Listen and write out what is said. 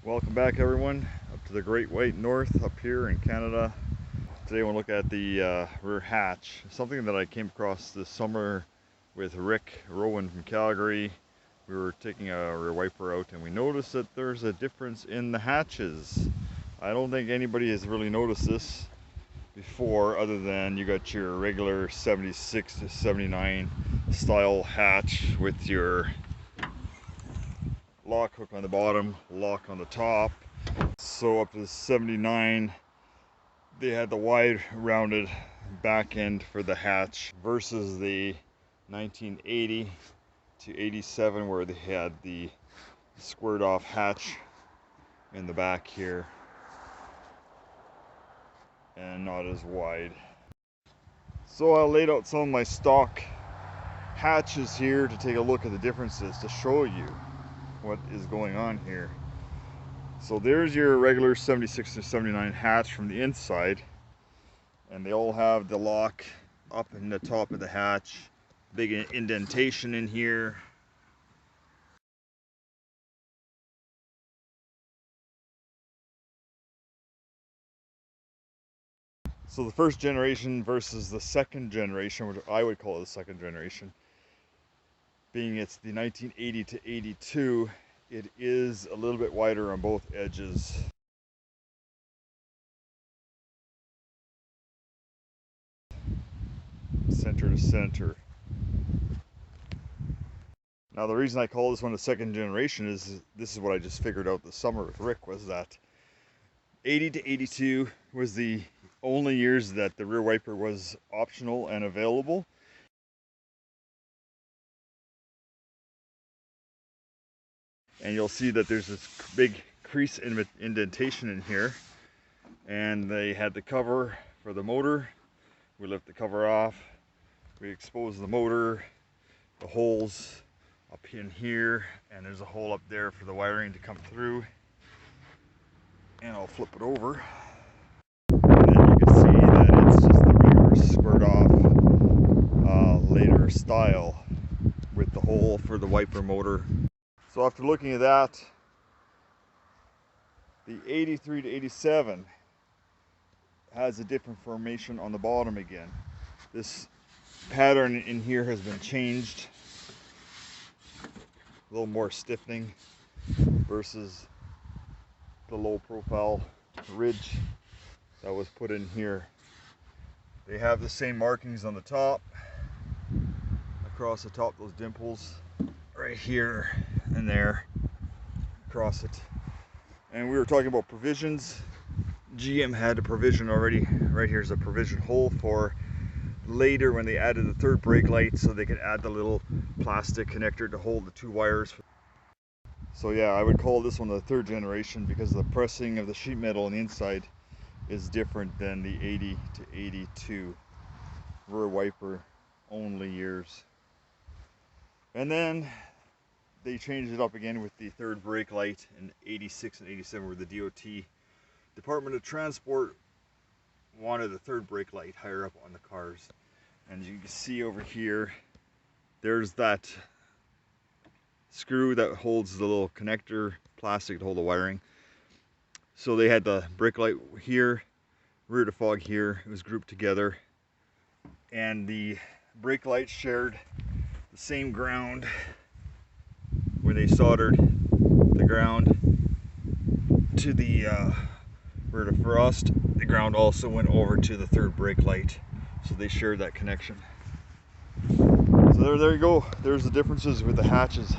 Welcome back, everyone, up to the Great White North up here in Canada. Today I want to look at the rear hatch, something that I came across this summer with Rick Rowan from Calgary. We were taking a rear wiper out and we noticed that there's a difference in the hatches. I don't think anybody has really noticed this before, other than you got your regular 76 to 79 style hatch with your lock hook on the bottom, lock on the top. So up to 79, they had the wide rounded back end for the hatch versus the 1980 to 87 where they had the squared off hatch in the back here and not as wide. So I laid out some of my stock hatches here to take a look at the differences to show you what is going on here. So there's your regular 76 to 79 hatch from the inside, and they all have the lock up in the top of the hatch, big indentation in here. So the first generation versus the second generation, which I would call it the second generation, being it's the 1980 to 82, it is a little bit wider on both edges. Center to center. Now the reason I call this one the second generation is this is what I just figured out this summer with Rick, was that 80 to 82 was the only years that the rear wiper was optional and available. And you'll see that there's this big crease indentation in here, and they had the cover for the motor. We lift the cover off, we expose the motor, the holes up in here, and there's a hole up there for the wiring to come through. And I'll flip it over, and then you can see that it's just the regular squared off later style with the hole for the wiper motor. So after looking at that, the 83 to 87 has a different formation on the bottom again. This pattern in here has been changed, a little more stiffening versus the low profile ridge that was put in here. They have the same markings on the top, across the top, those dimples right here and there across it. And we were talking about provisions. GM had a provision already. Right here's a provision hole for later when they added the third brake light, so they could add the little plastic connector to hold the two wires. So yeah, I would call this one the third generation because the pressing of the sheet metal on the inside is different than the 80 to 82 rear wiper only years. And then they changed it up again with the third brake light in 86 and 87, where the DOT, Department of Transport, wanted the third brake light higher up on the cars. And you can see over here, there's that screw that holds the little connector, plastic to hold the wiring. So they had the brake light here, rear defog here, it was grouped together. And the brake light shared the same ground where they soldered the ground to the rear defrost. The ground also went over to the third brake light, so they shared that connection. So there you go. There's the differences with the hatches.